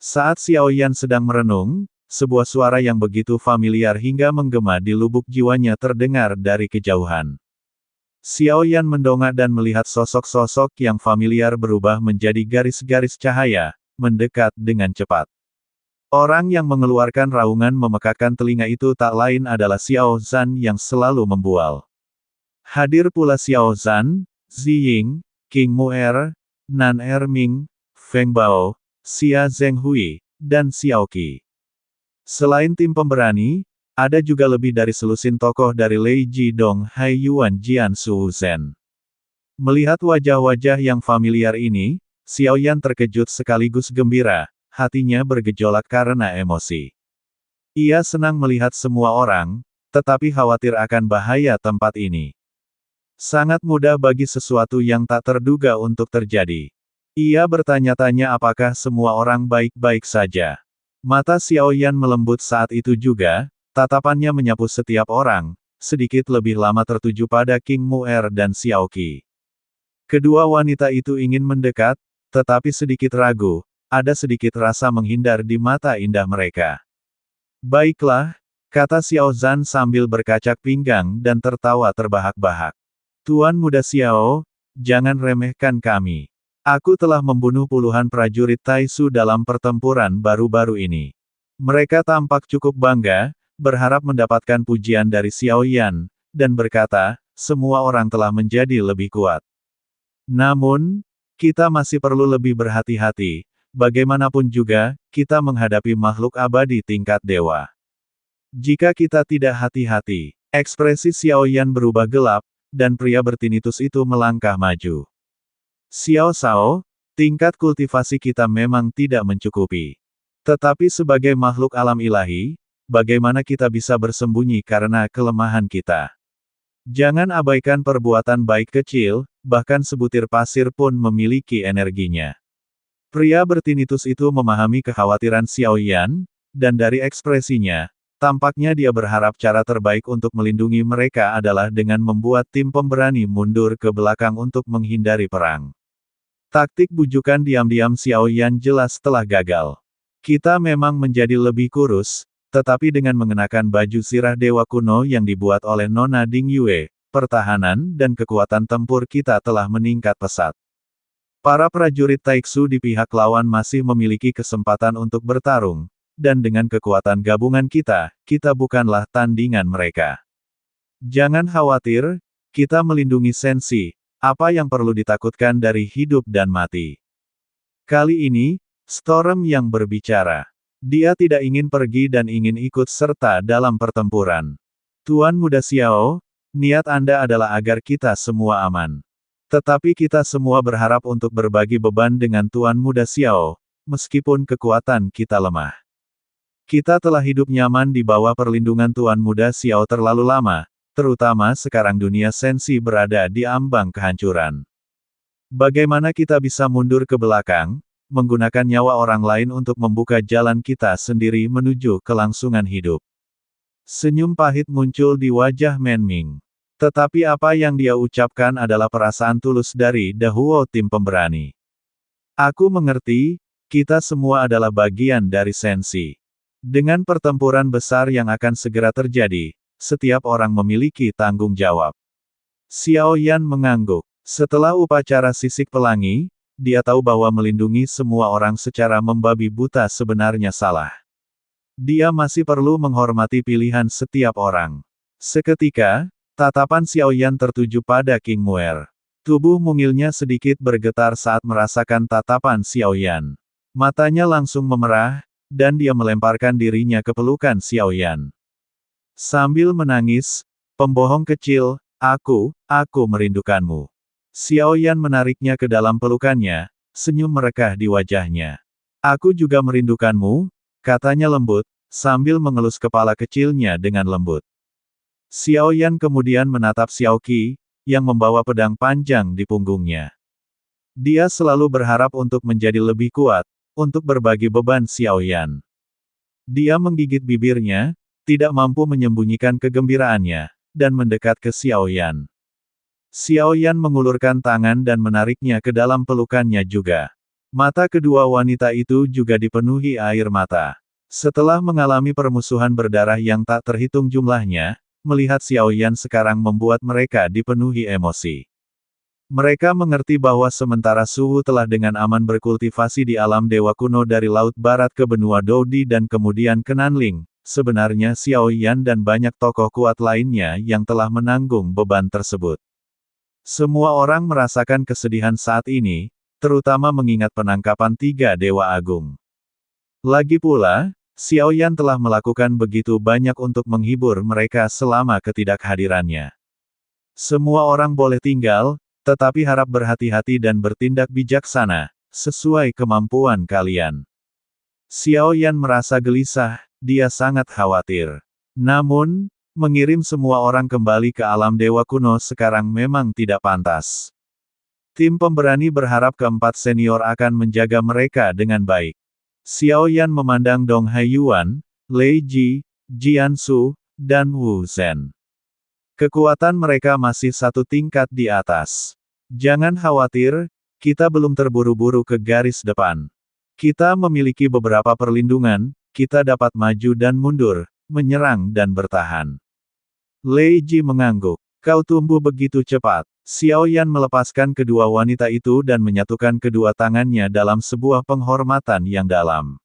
Saat Xiao Yan sedang merenung, sebuah suara yang begitu familiar hingga menggema di lubuk jiwanya terdengar dari kejauhan. Xiao Yan mendongak dan melihat sosok-sosok yang familiar berubah menjadi garis-garis cahaya, mendekat dengan cepat. Orang yang mengeluarkan raungan memekakkan telinga itu tak lain adalah Xiao Zhan yang selalu membual. Hadir pula Xiao Zhan, Ziying, King Mu'er, Nan Erming, Feng Bao, Xia Zhenghui, dan Xiao Qi. Selain tim pemberani, ada juga lebih dari selusin tokoh dari Lei Jidong Hai Yuan Jian Su Zhen. Melihat wajah-wajah yang familiar ini, Xiao Yan terkejut sekaligus gembira, hatinya bergejolak karena emosi. Ia senang melihat semua orang, tetapi khawatir akan bahaya tempat ini. Sangat mudah bagi sesuatu yang tak terduga untuk terjadi. Ia bertanya-tanya apakah semua orang baik-baik saja. Mata Xiao Yan melembut saat itu juga, tatapannya menyapu setiap orang, sedikit lebih lama tertuju pada King Mu'er dan Xiao Qi. Kedua wanita itu ingin mendekat, tetapi sedikit ragu, ada sedikit rasa menghindar di mata indah mereka. Baiklah, kata Xiao Zhan sambil berkacak pinggang dan tertawa terbahak-bahak. Tuan muda Xiao, jangan remehkan kami. Aku telah membunuh puluhan prajurit Taisu dalam pertempuran baru-baru ini. Mereka tampak cukup bangga, berharap mendapatkan pujian dari Xiao Yan, dan berkata, semua orang telah menjadi lebih kuat. Namun, kita masih perlu lebih berhati-hati. Bagaimanapun juga, kita menghadapi makhluk abadi tingkat dewa. Jika kita tidak hati-hati, ekspresi Xiao Yan berubah gelap, dan pria bertinitus itu melangkah maju. Xiao Shao, tingkat kultivasi kita memang tidak mencukupi. Tetapi sebagai makhluk alam ilahi, bagaimana kita bisa bersembunyi karena kelemahan kita? Jangan abaikan perbuatan baik kecil, bahkan sebutir pasir pun memiliki energinya. Pria bertinitus itu memahami kekhawatiran Xiao Yan, dan dari ekspresinya, tampaknya dia berharap cara terbaik untuk melindungi mereka adalah dengan membuat tim pemberani mundur ke belakang untuk menghindari perang. Taktik bujukan diam-diam Xiao Yan jelas telah gagal. Kita memang menjadi lebih kurus, tetapi dengan mengenakan baju sirah dewa kuno yang dibuat oleh Nona Ding Yue, pertahanan dan kekuatan tempur kita telah meningkat pesat. Para prajurit Taiksu di pihak lawan masih memiliki kesempatan untuk bertarung, dan dengan kekuatan gabungan kita bukanlah tandingan mereka. Jangan khawatir, kita melindungi Sensi, apa yang perlu ditakutkan dari hidup dan mati. Kali ini, Storm yang berbicara. Dia tidak ingin pergi dan ingin ikut serta dalam pertempuran. Tuan muda Xiao, niat Anda adalah agar kita semua aman. Tetapi kita semua berharap untuk berbagi beban dengan Tuan muda Xiao, meskipun kekuatan kita lemah. Kita telah hidup nyaman di bawah perlindungan Tuan muda Xiao terlalu lama, terutama sekarang dunia Sensi berada di ambang kehancuran. Bagaimana kita bisa mundur ke belakang, menggunakan nyawa orang lain untuk membuka jalan kita sendiri menuju kelangsungan hidup? Senyum pahit muncul di wajah Menming. Tetapi apa yang dia ucapkan adalah perasaan tulus dari Dahuo tim pemberani. Aku mengerti, kita semua adalah bagian dari Sensi. Dengan pertempuran besar yang akan segera terjadi, setiap orang memiliki tanggung jawab. Xiao Yan mengangguk. Setelah upacara sisik pelangi, dia tahu bahwa melindungi semua orang secara membabi buta sebenarnya salah. Dia masih perlu menghormati pilihan setiap orang. Seketika, tatapan Xiao Yan tertuju pada King Mu'er. Tubuh mungilnya sedikit bergetar saat merasakan tatapan Xiao Yan. Matanya langsung memerah, dan dia melemparkan dirinya ke pelukan Xiao Yan. Sambil menangis, pembohong kecil, aku merindukanmu. Xiao Yan menariknya ke dalam pelukannya, senyum merekah di wajahnya. Aku juga merindukanmu, katanya lembut, sambil mengelus kepala kecilnya dengan lembut. Xiao Yan kemudian menatap Xiao Qi, yang membawa pedang panjang di punggungnya. Dia selalu berharap untuk menjadi lebih kuat, untuk berbagi beban Xiao Yan. Dia menggigit bibirnya, tidak mampu menyembunyikan kegembiraannya, dan mendekat ke Xiao Yan. Xiao Yan mengulurkan tangan dan menariknya ke dalam pelukannya juga. Mata kedua wanita itu juga dipenuhi air mata. Setelah mengalami permusuhan berdarah yang tak terhitung jumlahnya, melihat Xiao Yan sekarang membuat mereka dipenuhi emosi. Mereka mengerti bahwa sementara Suhu telah dengan aman berkultivasi di alam dewa kuno dari Laut Barat ke benua Doudi dan kemudian ke Nanling, sebenarnya Xiao Yan dan banyak tokoh kuat lainnya yang telah menanggung beban tersebut. Semua orang merasakan kesedihan saat ini, terutama mengingat penangkapan 3 Dewa Agung. Lagi pula, Xiao Yan telah melakukan begitu banyak untuk menghibur mereka selama ketidakhadirannya. Semua orang boleh tinggal, tetapi harap berhati-hati dan bertindak bijaksana, sesuai kemampuan kalian. Xiao Yan merasa gelisah, dia sangat khawatir. Namun, mengirim semua orang kembali ke alam dewa kuno sekarang memang tidak pantas. Tim pemberani berharap keempat senior akan menjaga mereka dengan baik. Xiao Yan memandang Dong Haiyuan, Lei Ji, Jian Su, dan Wu Zhen. Kekuatan mereka masih satu tingkat di atas. Jangan khawatir, kita belum terburu-buru ke garis depan. Kita memiliki beberapa perlindungan, kita dapat maju dan mundur, menyerang dan bertahan. Lei Ji mengangguk. Kau tumbuh begitu cepat. Xiao Yan melepaskan kedua wanita itu dan menyatukan kedua tangannya dalam sebuah penghormatan yang dalam.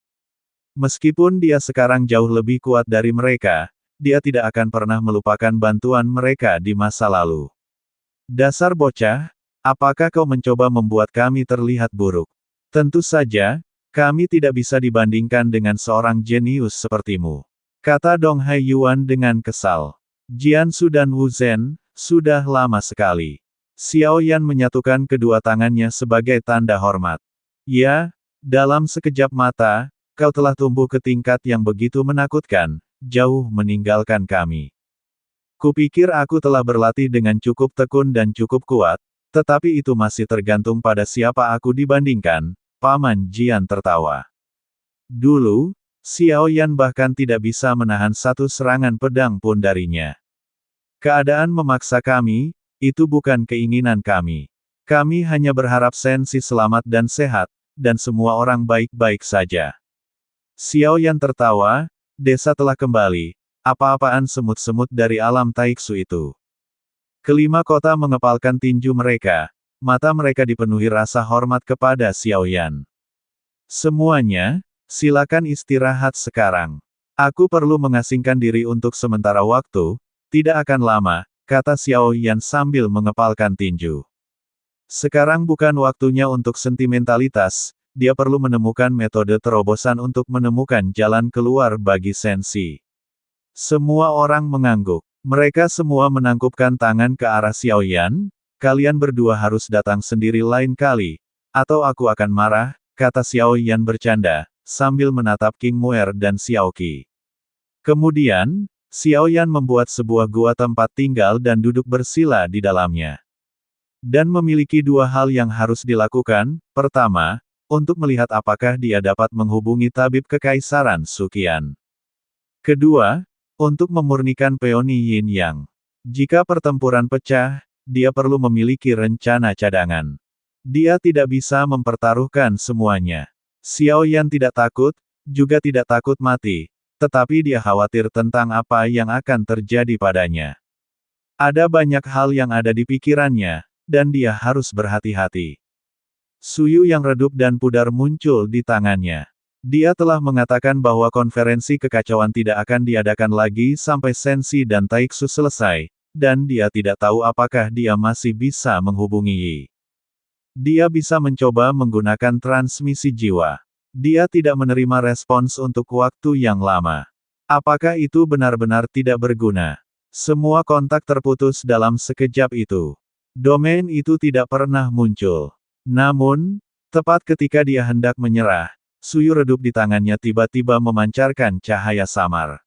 Meskipun dia sekarang jauh lebih kuat dari mereka, dia tidak akan pernah melupakan bantuan mereka di masa lalu. Dasar bocah, apakah kau mencoba membuat kami terlihat buruk? Tentu saja, kami tidak bisa dibandingkan dengan seorang jenius sepertimu, kata Dong Haiyuan dengan kesal. Jian Su dan Wu Zhen, sudah lama sekali. Xiao Yan menyatukan kedua tangannya sebagai tanda hormat. Ya, dalam sekejap mata, kau telah tumbuh ke tingkat yang begitu menakutkan, jauh meninggalkan kami. Kupikir aku telah berlatih dengan cukup tekun dan cukup kuat, tetapi itu masih tergantung pada siapa aku dibandingkan, Paman Jian tertawa. Dulu, Xiao Yan bahkan tidak bisa menahan satu serangan pedang pun darinya. Keadaan memaksa kami, itu bukan keinginan kami. Kami hanya berharap Sensi selamat dan sehat, dan semua orang baik-baik saja. Xiao Yan tertawa, desa telah kembali, apa-apaan semut-semut dari alam Taiksu itu. Kelima kota mengepalkan tinju mereka, mata mereka dipenuhi rasa hormat kepada Xiao Yan. Semuanya, silakan istirahat sekarang. Aku perlu mengasingkan diri untuk sementara waktu, tidak akan lama, kata Xiao Yan sambil mengepalkan tinju. Sekarang bukan waktunya untuk sentimentalitas, dia perlu menemukan metode terobosan untuk menemukan jalan keluar bagi Sensi. Semua orang mengangguk. Mereka semua menangkupkan tangan ke arah Xiao Yan, kalian berdua harus datang sendiri lain kali, atau aku akan marah, kata Xiao Yan bercanda, sambil menatap King Muer dan Xiao Qi. Kemudian, Xiao Yan membuat sebuah gua tempat tinggal dan duduk bersila di dalamnya. Dan memiliki dua hal yang harus dilakukan, pertama, untuk melihat apakah dia dapat menghubungi tabib kekaisaran Suqian. Kedua, untuk memurnikan peoni Yin Yang. Jika pertempuran pecah, dia perlu memiliki rencana cadangan. Dia tidak bisa mempertaruhkan semuanya. Xiao Yan tidak takut, juga tidak takut mati. Tetapi dia khawatir tentang apa yang akan terjadi padanya. Ada banyak hal yang ada di pikirannya, dan dia harus berhati-hati. Suyu yang redup dan pudar muncul di tangannya. Dia telah mengatakan bahwa konferensi kekacauan tidak akan diadakan lagi sampai Sensi dan Taiksu selesai, dan dia tidak tahu apakah dia masih bisa menghubungi Yi. Dia bisa mencoba menggunakan transmisi jiwa. Dia tidak menerima respons untuk waktu yang lama. Apakah itu benar-benar tidak berguna? Semua kontak terputus dalam sekejap itu. Domain itu tidak pernah muncul. Namun, tepat ketika dia hendak menyerah, suyu redup di tangannya tiba-tiba memancarkan cahaya samar.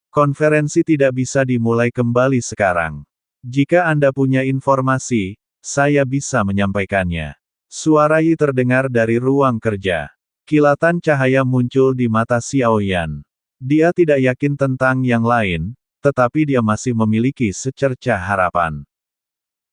Konferensi tidak bisa dimulai kembali sekarang. Jika Anda punya informasi, saya bisa menyampaikannya. Suara Yi terdengar dari ruang kerja. Kilatan cahaya muncul di mata Xiao Yan. Dia tidak yakin tentang yang lain, tetapi dia masih memiliki secercah harapan.